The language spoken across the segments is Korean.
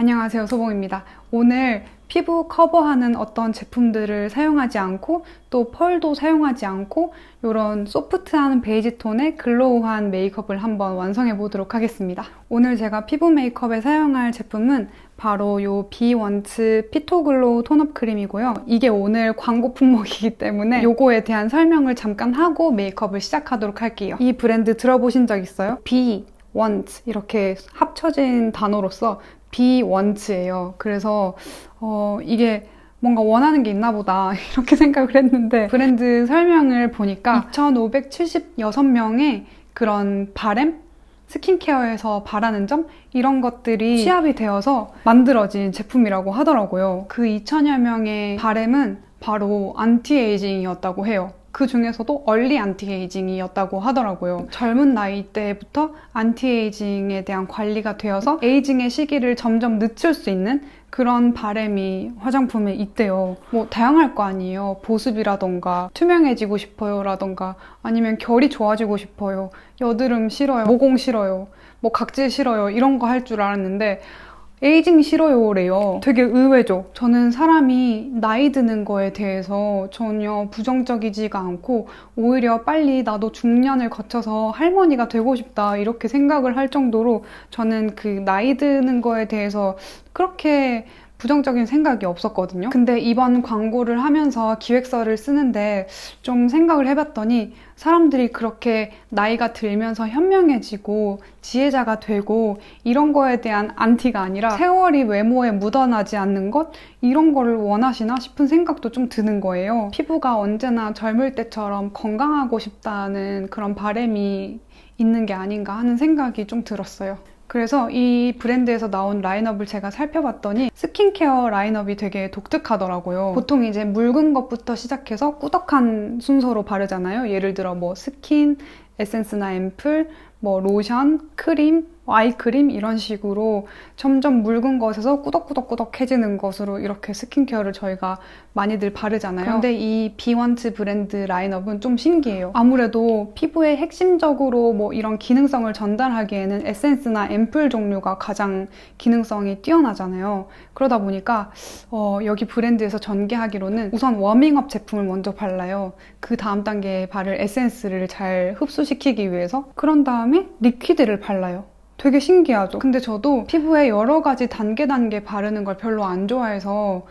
안녕하세요, 소봉입니다. 오늘 피부 커버하는 어떤 제품들을 사용하지 않고 또 펄도 사용하지 않고 이런 소프트한 베이지 톤의 글로우한 메이크업을 한번 완성해 보도록 하겠습니다. 오늘 제가 피부 메이크업에 사용할 제품은 바로 이 비원츠 피토글로우 톤업 크림이고요. 이게 오늘 광고 품목이기 때문에 이거에 대한 설명을 잠깐 하고 메이크업을 시작하도록 할게요. 이 브랜드 들어보신 적 있어요? 비원츠 이렇게 합쳐진 단어로서 비원츠예요. 그래서 이게 뭔가 원하는 게 있나 보다 이렇게 생각을 했는데 브랜드 설명을 보니까 2,576명의 그런 바램? 스킨케어에서 바라는 점? 이런 것들이 시합이 되어서 만들어진 제품이라고 하더라고요. 그 2,000여 명의 바램은 바로 안티에이징이었다고 해요. 그 중에서도 얼리 안티에이징이었다고 하더라고요. 젊은 나이 때부터 안티에이징에 대한 관리가 되어서 에이징의 시기를 점점 늦출 수 있는 그런 바램이 화장품에 있대요. 뭐 다양할 거 아니에요. 보습이라던가 투명해지고 싶어요 라던가 아니면 결이 좋아지고 싶어요, 여드름 싫어요, 모공 싫어요, 뭐 각질 싫어요 이런 거 할 줄 알았는데 에이징 싫어요래요. 되게 의외죠. 저는 사람이 나이 드는 거에 대해서 전혀 부정적이지가 않고 오히려 빨리 나도 중년을 거쳐서 할머니가 되고 싶다 이렇게 생각을 할 정도로 저는 그 나이 드는 거에 대해서 그렇게 부정적인 생각이 없었거든요. 근데 이번 광고를 하면서 기획서를 쓰는데 좀 생각을 해봤더니 사람들이 그렇게 나이가 들면서 현명해지고 지혜자가 되고 이런 거에 대한 안티가 아니라 세월이 외모에 묻어나지 않는 것? 이런 거를 원하시나 싶은 생각도 좀 드는 거예요. 피부가 언제나 젊을 때처럼 건강하고 싶다는 그런 바람이 있는 게 아닌가 하는 생각이 좀 들었어요. 그래서 이 브랜드에서 나온 라인업을 제가 살펴봤더니 스킨케어 라인업이 되게 독특하더라고요. 보통 이제 묽은 것부터 시작해서 꾸덕한 순서로 바르잖아요. 예를 들어 뭐 스킨, 에센스나 앰플, 뭐 로션, 크림, 아이크림 이런 식으로 점점 묽은 것에서 꾸덕꾸덕꾸덕해지는 것으로 이렇게 스킨케어를 저희가 많이들 바르잖아요. 그런데 이 비원츠 브랜드 라인업은 좀 신기해요. 아무래도 피부에 핵심적으로 뭐 이런 기능성을 전달하기에는 에센스나 앰플 종류가 가장 기능성이 뛰어나잖아요. 그러다 보니까 여기 브랜드에서 전개하기로는 우선 워밍업 제품을 먼저 발라요. 그 다음 단계에 바를 에센스를 잘 흡수시키기 위해서. 그런 다음에 리퀴드를 발라요. 되게 신기하죠? 근데 저도 피부에 여러 가지 단계 바르는 걸 별로 안 좋아해서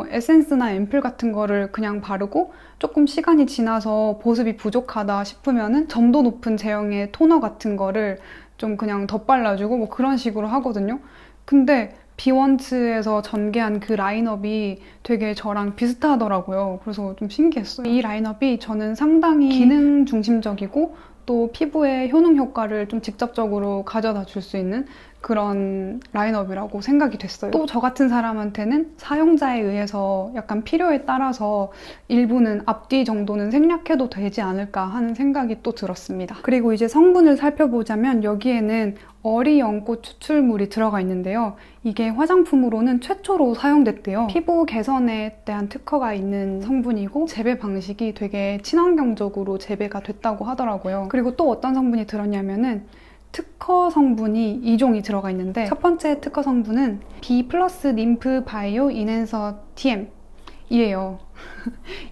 에센스나 앰플 같은 거를 그냥 바르고 조금 시간이 지나서 보습이 부족하다 싶으면은 점도 높은 제형의 토너 같은 거를 좀 그냥 덧발라주고 뭐 그런 식으로 하거든요. 근데 비원츠에서 전개한 그 라인업이 되게 저랑 비슷하더라고요. 그래서 좀 신기했어요. 이 라인업이 저는 상당히 기능 중심적이고 또 피부의 효능 효과를 좀 직접적으로 가져다 줄 수 있는 그런 라인업이라고 생각이 됐어요. 또 저 같은 사람한테는 사용자에 의해서 약간 필요에 따라서 일부는 앞뒤 정도는 생략해도 되지 않을까 하는 생각이 또 들었습니다. 그리고 이제 성분을 살펴보자면 여기에는 어리 연꽃 추출물이 들어가 있는데요. 이게 화장품으로는 최초로 사용됐대요. 피부 개선에 대한 특허가 있는 성분이고 재배 방식이 되게 친환경적으로 재배가 됐다고 하더라고요. 그리고 또 어떤 성분이 들었냐면은 특허 성분이 2종이 들어가 있는데 첫 번째 특허 성분은 B+ 림프 바이오 인핸서 TM 이에요.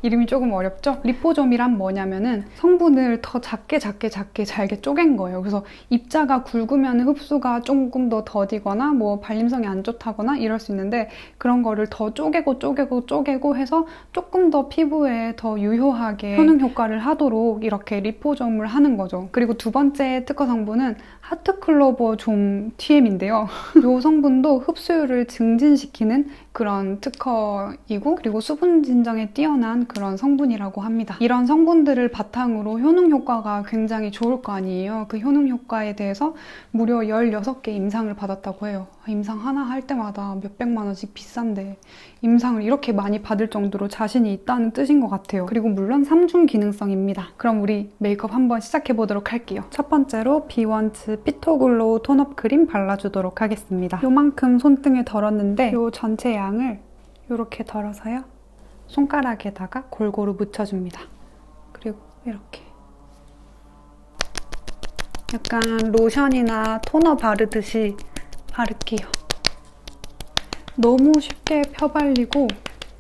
이름이 조금 어렵죠? 리포좀이란 뭐냐면은 성분을 더 작게 잘게 쪼갠 거예요. 그래서 입자가 굵으면 흡수가 조금 더 더디거나 뭐 발림성이 안 좋다거나 이럴 수 있는데 그런 거를 더 쪼개고 해서 조금 더 피부에 더 유효하게 효능 효과를 하도록 이렇게 리포좀을 하는 거죠. 그리고 두 번째 특허 성분은 하트클로버좀 TM인데요. 이 성분도 흡수율을 증진시키는 그런 특허이고 그리고 수분 진정에 뛰어난 그런 성분이라고 합니다. 이런 성분들을 바탕으로 효능 효과가 굉장히 좋을 거 아니에요. 그 효능 효과에 대해서 무려 16개 임상을 받았다고 해요. 임상 하나 할 때마다 몇백만 원씩 비싼데 임상을 이렇게 많이 받을 정도로 자신이 있다는 뜻인 것 같아요. 그리고 물론 3중 기능성입니다. 그럼 우리 메이크업 한번 시작해 보도록 할게요. 첫 번째로 비원츠 피토글로우 톤업 크림 발라주도록 하겠습니다. 요만큼 손등에 덜었는데 요 전체 양을 이렇게 덜어서요. 손가락에다가 골고루 묻혀줍니다. 그리고 이렇게 약간 로션이나 토너 바르듯이 바를게요. 너무 쉽게 펴발리고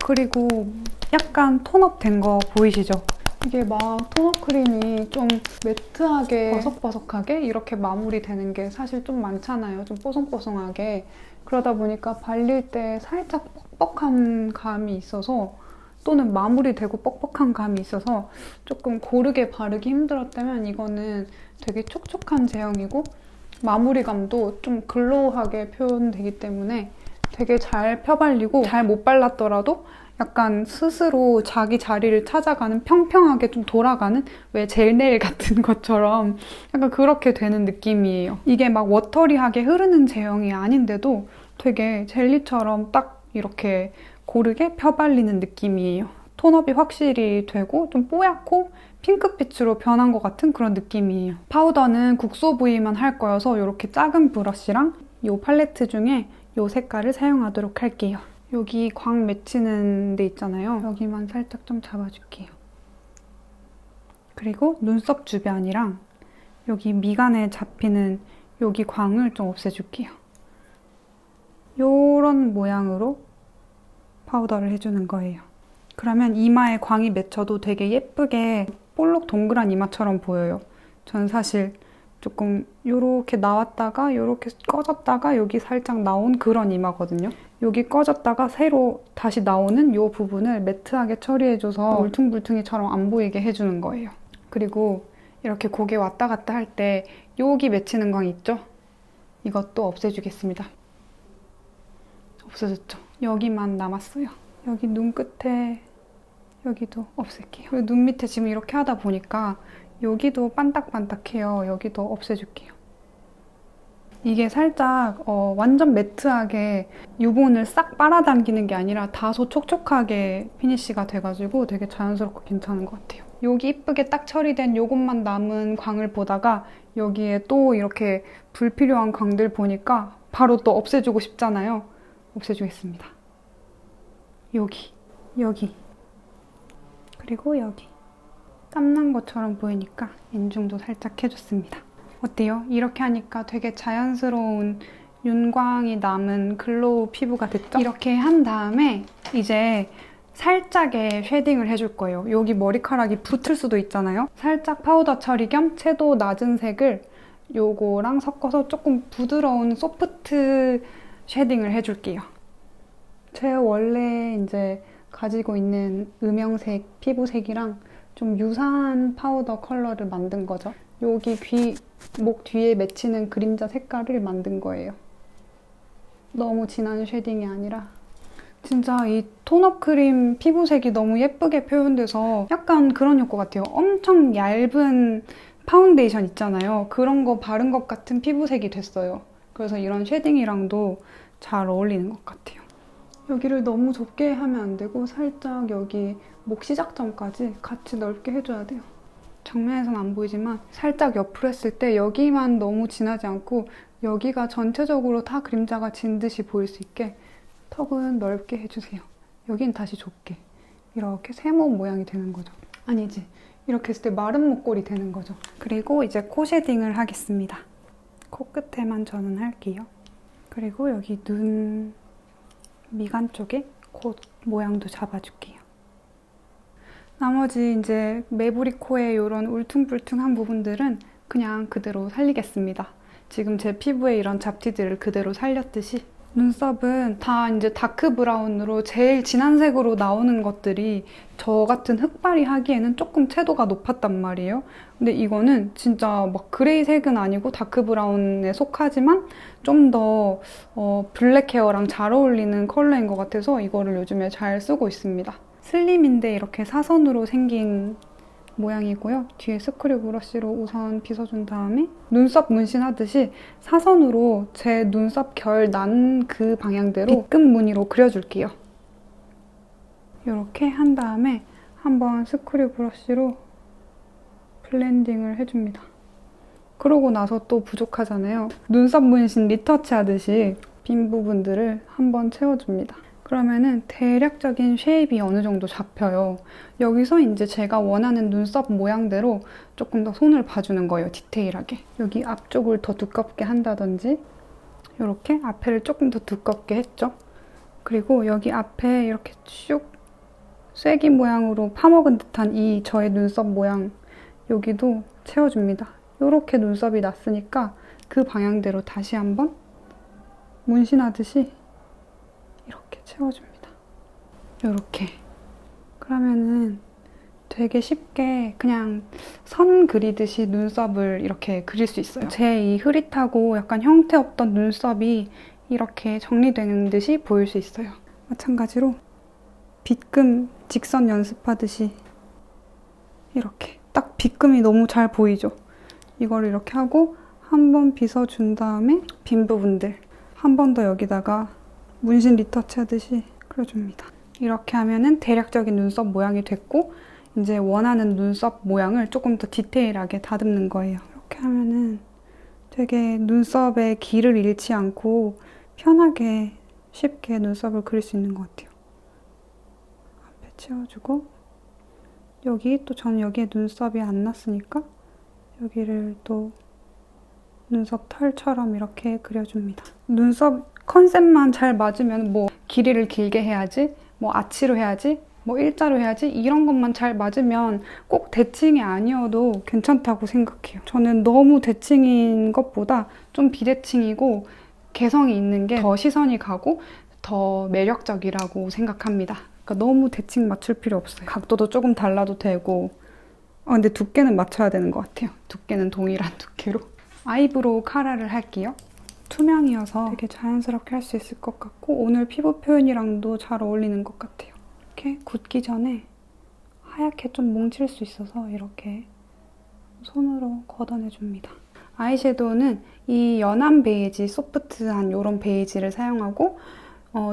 그리고 약간 톤업 된 거 보이시죠? 이게 막 톤업 크림이 좀 매트하게 버석버석하게 이렇게 마무리되는 게 사실 좀 많잖아요. 좀 뽀송뽀송하게. 그러다 보니까 발릴 때 살짝 뻑뻑한 감이 있어서 또는 마무리되고 뻑뻑한 감이 있어서 조금 고르게 바르기 힘들었다면 이거는 되게 촉촉한 제형이고 마무리감도 좀 글로우하게 표현되기 때문에 되게 잘 펴발리고 잘 못 발랐더라도 약간 스스로 자기 자리를 찾아가는 평평하게 좀 돌아가는 왜 젤네일 같은 것처럼 약간 그렇게 되는 느낌이에요. 이게 막 워터리하게 흐르는 제형이 아닌데도 되게 젤리처럼 딱 이렇게 고르게 펴발리는 느낌이에요. 톤업이 확실히 되고 좀 뽀얗고 핑크빛으로 변한 것 같은 그런 느낌이에요. 파우더는 국소 부위만 할 거여서 이렇게 작은 브러쉬랑 이 팔레트 중에 이 색깔을 사용하도록 할게요. 여기 광 맺히는 데 있잖아요. 여기만 살짝 좀 잡아줄게요. 그리고 눈썹 주변이랑 여기 미간에 잡히는 여기 광을 좀 없애줄게요. 이런 모양으로 파우더를 해주는 거예요. 그러면 이마에 광이 맺혀도 되게 예쁘게 볼록 동그란 이마처럼 보여요. 전 사실 조금 이렇게 나왔다가 이렇게 꺼졌다가 여기 살짝 나온 그런 이마거든요. 여기 꺼졌다가 새로 다시 나오는 이 부분을 매트하게 처리해줘서 울퉁불퉁이처럼 안 보이게 해주는 거예요. 그리고 이렇게 고개 왔다 갔다 할 때 여기 맺히는 광 있죠? 이것도 없애주겠습니다. 없어졌죠? 여기만 남았어요. 여기 눈 끝에 여기도 없앨게요. 그리고 눈 밑에 지금 이렇게 하다 보니까 여기도 반딱반딱해요. 여기도 없애줄게요. 이게 살짝 완전 매트하게 유분을 싹 빨아당기는 게 아니라 다소 촉촉하게 피니쉬가 돼가지고 되게 자연스럽고 괜찮은 것 같아요. 여기 이쁘게 딱 처리된 요것만 남은 광을 보다가 여기에 또 이렇게 불필요한 광들 보니까 바로 또 없애주고 싶잖아요. 없애주겠습니다. 여기, 그리고 여기. 땀난 것처럼 보이니까 인중도 살짝 해줬습니다. 어때요? 이렇게 하니까 되게 자연스러운 윤광이 남은 글로우 피부가 됐죠? 이렇게 한 다음에 이제 살짝의 쉐딩을 해줄 거예요. 여기 머리카락이 붙을 수도 있잖아요. 살짝 파우더 처리 겸 채도 낮은 색을 요거랑 섞어서 조금 부드러운 소프트 쉐딩을 해줄게요. 제가 원래 이제 가지고 있는 음영색 피부색이랑 좀 유사한 파우더 컬러를 만든 거죠. 여기 목 뒤에 맺히는 그림자 색깔을 만든 거예요. 너무 진한 쉐딩이 아니라 진짜 이 톤업 크림 피부색이 너무 예쁘게 표현돼서 약간 그런 효과 같아요. 엄청 얇은 파운데이션 있잖아요. 그런 거 바른 것 같은 피부색이 됐어요. 그래서 이런 쉐딩이랑도 잘 어울리는 것 같아요. 여기를 너무 좁게 하면 안 되고 살짝 여기 목 시작점까지 같이 넓게 해줘야 돼요. 정면에선 안 보이지만 살짝 옆으로 했을 때 여기만 너무 진하지 않고 여기가 전체적으로 다 그림자가 진 듯이 보일 수 있게 턱은 넓게 해주세요. 여긴 다시 좁게. 이렇게 세모 모양이 되는 거죠. 아니지. 이렇게 했을 때 마른 목골이 되는 거죠. 그리고 이제 코 쉐딩을 하겠습니다. 코끝에만 저는 할게요. 그리고 여기 눈 미간 쪽에 코 모양도 잡아줄게요. 나머지 이제 매부리 코의 이런 울퉁불퉁한 부분들은 그냥 그대로 살리겠습니다. 지금 제 피부에 이런 잡티들을 그대로 살렸듯이 눈썹은 다 이제 다크 브라운으로 제일 진한 색으로 나오는 것들이 저 같은 흑발이 하기에는 조금 채도가 높았단 말이에요. 근데 이거는 진짜 막 그레이 색은 아니고 다크 브라운에 속하지만 좀 더 블랙 헤어랑 잘 어울리는 컬러인 것 같아서 이거를 요즘에 잘 쓰고 있습니다. 슬림인데 이렇게 사선으로 생긴 모양이고요. 뒤에 스크류 브러쉬로 우선 빗어준 다음에 눈썹 문신하듯이 사선으로 제 눈썹 결 난 그 방향대로 B급 무늬로 그려줄게요. 이렇게 한 다음에 한번 스크류 브러쉬로 블렌딩을 해줍니다. 그러고 나서 또 부족하잖아요. 눈썹 문신 리터치 하듯이 빈 부분들을 한번 채워줍니다. 그러면은 대략적인 쉐입이 어느 정도 잡혀요. 여기서 이제 제가 원하는 눈썹 모양대로 조금 더 손을 봐주는 거예요, 디테일하게. 여기 앞쪽을 더 두껍게 한다든지 이렇게 앞에를 조금 더 두껍게 했죠. 그리고 여기 앞에 이렇게 슉 쐐기 모양으로 파먹은 듯한 이 저의 눈썹 모양 여기도 채워줍니다. 이렇게 눈썹이 났으니까 그 방향대로 다시 한번 문신하듯이 이렇게 채워줍니다. 이렇게. 그러면은 되게 쉽게 그냥 선 그리듯이 눈썹을 이렇게 그릴 수 있어요. 제 이 흐릿하고 약간 형태 없던 눈썹이 이렇게 정리되는 듯이 보일 수 있어요. 마찬가지로 빗금 직선 연습하듯이 이렇게 딱 빗금이 너무 잘 보이죠? 이걸 이렇게 하고 한 번 빗어준 다음에 빈 부분들 한 번 더 여기다가 문신 리터치 하듯이 그려줍니다. 이렇게 하면은 대략적인 눈썹 모양이 됐고 이제 원하는 눈썹 모양을 조금 더 디테일하게 다듬는 거예요. 이렇게 하면은 되게 눈썹에 길을 잃지 않고 편하게 쉽게 눈썹을 그릴 수 있는 것 같아요. 앞에 채워주고 여기 또 저는 여기에 눈썹이 안 났으니까 여기를 또 눈썹 털처럼 이렇게 그려줍니다. 눈썹 컨셉만 잘 맞으면 뭐 길이를 길게 해야지, 뭐 아치로 해야지, 뭐 일자로 해야지 이런 것만 잘 맞으면 꼭 대칭이 아니어도 괜찮다고 생각해요. 저는 너무 대칭인 것보다 좀 비대칭이고 개성이 있는 게 더 시선이 가고 더 매력적이라고 생각합니다. 그러니까 너무 대칭 맞출 필요 없어요. 각도도 조금 달라도 되고 근데 두께는 맞춰야 되는 것 같아요. 두께는 동일한 두께로. 아이브로우 카라를 할게요. 투명이어서 되게 자연스럽게 할 수 있을 것 같고 오늘 피부 표현이랑도 잘 어울리는 것 같아요. 이렇게 굳기 전에 하얗게 좀 뭉칠 수 있어서 이렇게 손으로 걷어내줍니다. 아이섀도우는 이 연한 베이지, 소프트한 이런 베이지를 사용하고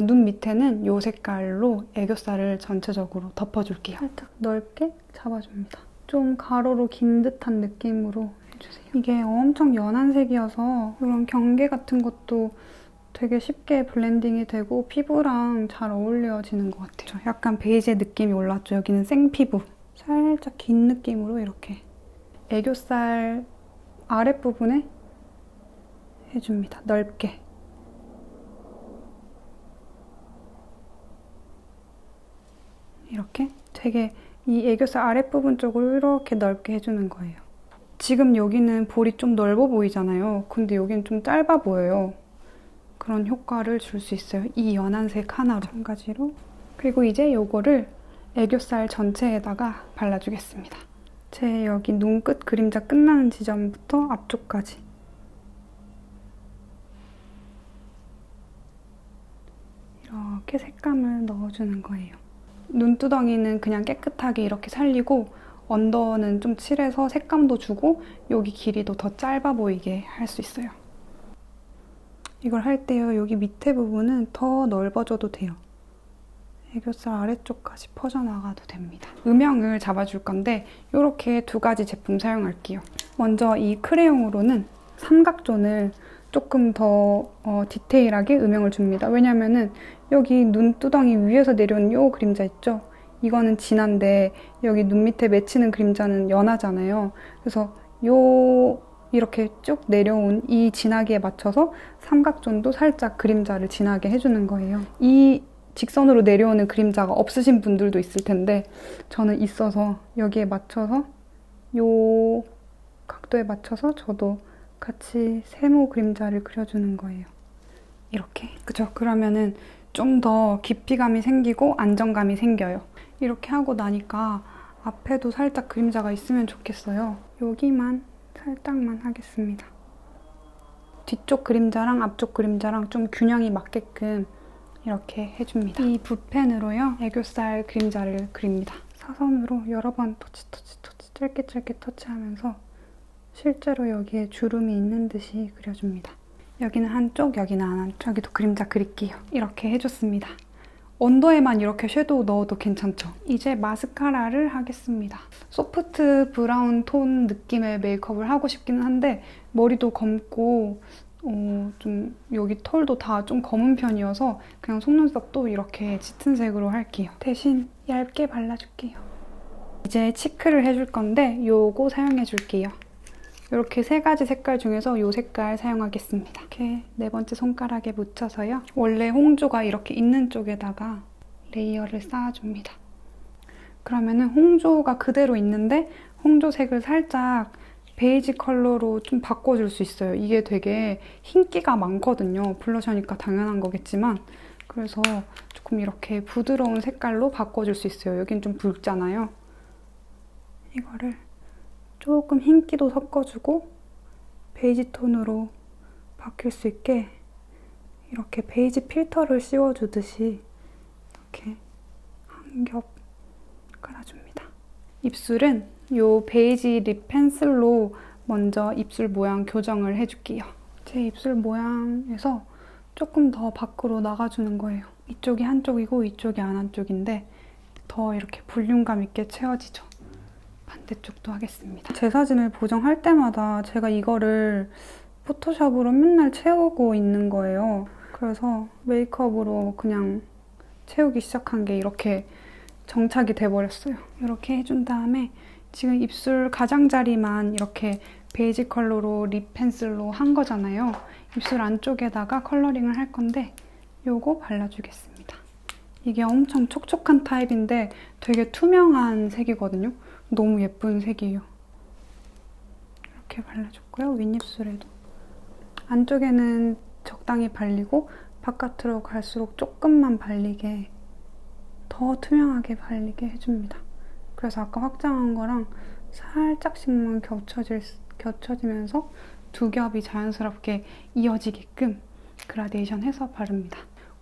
눈 밑에는 이 색깔로 애교살을 전체적으로 덮어줄게요. 살짝 넓게 잡아줍니다. 좀 가로로 긴 듯한 느낌으로 해주세요. 이게 엄청 연한 색이어서 이런 경계 같은 것도 되게 쉽게 블렌딩이 되고 피부랑 잘 어울려지는 것 같아요. 약간 베이지의 느낌이 올랐죠? 여기는 생피부. 살짝 긴 느낌으로 이렇게 애교살 아랫부분에 해줍니다. 넓게. 이렇게 되게 이 애교살 아랫부분 쪽으로 이렇게 넓게 해주는 거예요. 지금 여기는 볼이 좀 넓어 보이잖아요. 근데 여기는 좀 짧아 보여요. 그런 효과를 줄 수 있어요. 이 연한색 하나로. 마찬가지로. 그리고 이제 이거를 애교살 전체에다가 발라주겠습니다. 제 여기 눈끝 그림자 끝나는 지점부터 앞쪽까지. 이렇게 색감을 넣어주는 거예요. 눈두덩이는 그냥 깨끗하게 이렇게 살리고 언더는 좀 칠해서 색감도 주고 여기 길이도 더 짧아 보이게 할 수 있어요. 이걸 할 때요, 여기 밑에 부분은 더 넓어져도 돼요. 애교살 아래쪽까지 퍼져나가도 됩니다. 음영을 잡아줄 건데 이렇게 두 가지 제품 사용할게요. 먼저 이 크레용으로는 삼각존을 조금 더 디테일하게 음영을 줍니다. 왜냐면은 여기 눈두덩이 위에서 내려오는 이 그림자 있죠? 이거는 진한데 여기 눈 밑에 맺히는 그림자는 연하잖아요. 그래서 이렇게 쭉 내려온 이 진하기에 맞춰서 삼각존도 살짝 그림자를 진하게 해주는 거예요. 이 직선으로 내려오는 그림자가 없으신 분들도 있을 텐데 저는 있어서 여기에 맞춰서 이 각도에 맞춰서 저도 같이 세모 그림자를 그려주는 거예요. 이렇게. 그죠? 그러면은 좀 더 깊이감이 생기고 안정감이 생겨요. 이렇게 하고 나니까 앞에도 살짝 그림자가 있으면 좋겠어요. 여기만 살짝만 하겠습니다. 뒤쪽 그림자랑 앞쪽 그림자랑 좀 균형이 맞게끔 이렇게 해줍니다. 이 붓펜으로요, 애교살 그림자를 그립니다. 사선으로 여러 번 터치 짧게 터치하면서 실제로 여기에 주름이 있는 듯이 그려줍니다. 여기는 한쪽, 여기는 한쪽. 여기도 그림자 그릴게요. 이렇게 해줬습니다. 언더에만 이렇게 섀도우 넣어도 괜찮죠? 이제 마스카라를 하겠습니다. 소프트 브라운 톤 느낌의 메이크업을 하고 싶기는 한데 머리도 검고 좀 여기 털도 다 좀 검은 편이어서 그냥 속눈썹도 이렇게 짙은 색으로 할게요. 대신 얇게 발라줄게요. 이제 치크를 해줄 건데 요거 사용해줄게요. 이렇게 3가지 색깔 중에서 이 색깔 사용하겠습니다. 이렇게 4번째 손가락에 묻혀서요. 원래 홍조가 이렇게 있는 쪽에다가 레이어를 쌓아줍니다. 그러면은 홍조가 그대로 있는데 홍조색을 살짝 베이지 컬러로 좀 바꿔줄 수 있어요. 이게 되게 흰기가 많거든요. 블러셔니까 당연한 거겠지만 그래서 조금 이렇게 부드러운 색깔로 바꿔줄 수 있어요. 여긴 좀 붉잖아요. 이거를 조금 흰기도 섞어주고 베이지 톤으로 바뀔 수 있게 이렇게 베이지 필터를 씌워주듯이 이렇게 한 겹 깔아줍니다. 입술은 이 베이지 립 펜슬로 먼저 입술 모양 교정을 해줄게요. 제 입술 모양에서 조금 더 밖으로 나가주는 거예요. 이쪽이 한쪽이고 이쪽이 안 한쪽인데 더 이렇게 볼륨감 있게 채워지죠. 반대쪽도 하겠습니다. 제 사진을 보정할 때마다 제가 이거를 포토샵으로 맨날 채우고 있는 거예요. 그래서 메이크업으로 그냥 채우기 시작한 게 이렇게 정착이 돼버렸어요. 이렇게 해준 다음에 지금 입술 가장자리만 이렇게 베이지 컬러로 립 펜슬로 한 거잖아요. 입술 안쪽에다가 컬러링을 할 건데 요거 발라주겠습니다. 이게 엄청 촉촉한 타입인데 되게 투명한 색이거든요. 너무 예쁜 색이에요. 이렇게 발라줬고요. 윗입술에도. 안쪽에는 적당히 발리고 바깥으로 갈수록 조금만 발리게 더 투명하게 발리게 해줍니다. 그래서 아까 확장한 거랑 살짝씩만 겹쳐지면서 두 겹이 자연스럽게 이어지게끔 그라데이션 해서 바릅니다.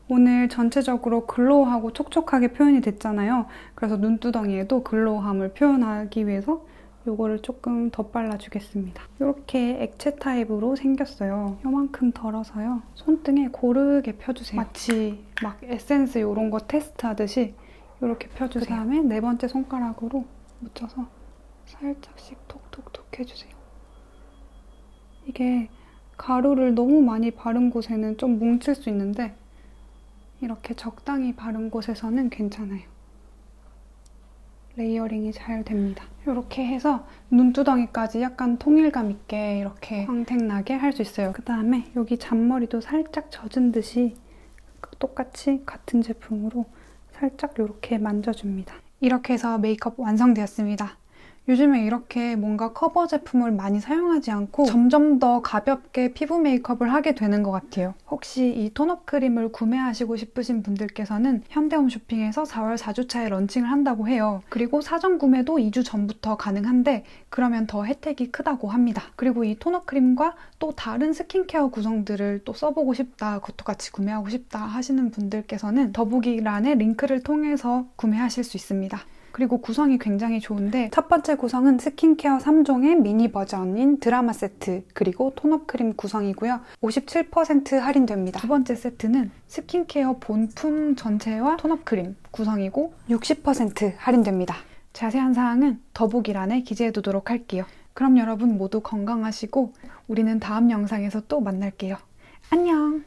오늘 전체적으로 글로우하고 촉촉하게 표현이 됐잖아요. 그래서 눈두덩이에도 글로우함을 표현하기 위해서 이거를 조금 더 발라주겠습니다. 이렇게 액체 타입으로 생겼어요. 요만큼 덜어서요. 손등에 고르게 펴주세요. 마치 막 에센스 이런 거 테스트하듯이 이렇게 펴주세요. 그 다음에 4번째 손가락으로 묻혀서 살짝씩 톡톡톡 해주세요. 이게 가루를 너무 많이 바른 곳에는 좀 뭉칠 수 있는데 이렇게 적당히 바른 곳에서는 괜찮아요. 레이어링이 잘 됩니다. 이렇게 해서 눈두덩이까지 약간 통일감 있게 이렇게 광택나게 할 수 있어요. 그 다음에 여기 잔머리도 살짝 젖은 듯이 똑같이 같은 제품으로 살짝 이렇게 만져줍니다. 이렇게 해서 메이크업 완성되었습니다. 요즘에 이렇게 뭔가 커버 제품을 많이 사용하지 않고 점점 더 가볍게 피부 메이크업을 하게 되는 것 같아요. 혹시 이 톤업 크림을 구매하시고 싶으신 분들께서는 현대홈쇼핑에서 4월 4주차에 런칭을 한다고 해요. 그리고 사전 구매도 2주 전부터 가능한데 그러면 더 혜택이 크다고 합니다. 그리고 이 톤업 크림과 또 다른 스킨케어 구성들을 또 써보고 싶다, 그것도 같이 구매하고 싶다 하시는 분들께서는 더보기란의 링크를 통해서 구매하실 수 있습니다. 그리고 구성이 굉장히 좋은데 첫 번째 구성은 스킨케어 3종의 미니 버전인 드라마 세트 그리고 톤업 크림 구성이고요. 57% 할인됩니다. 두 번째 세트는 스킨케어 본품 전체와 톤업 크림 구성이고 60% 할인됩니다. 자세한 사항은 더보기란에 기재해두도록 할게요. 그럼 여러분 모두 건강하시고 우리는 다음 영상에서 또 만날게요. 안녕!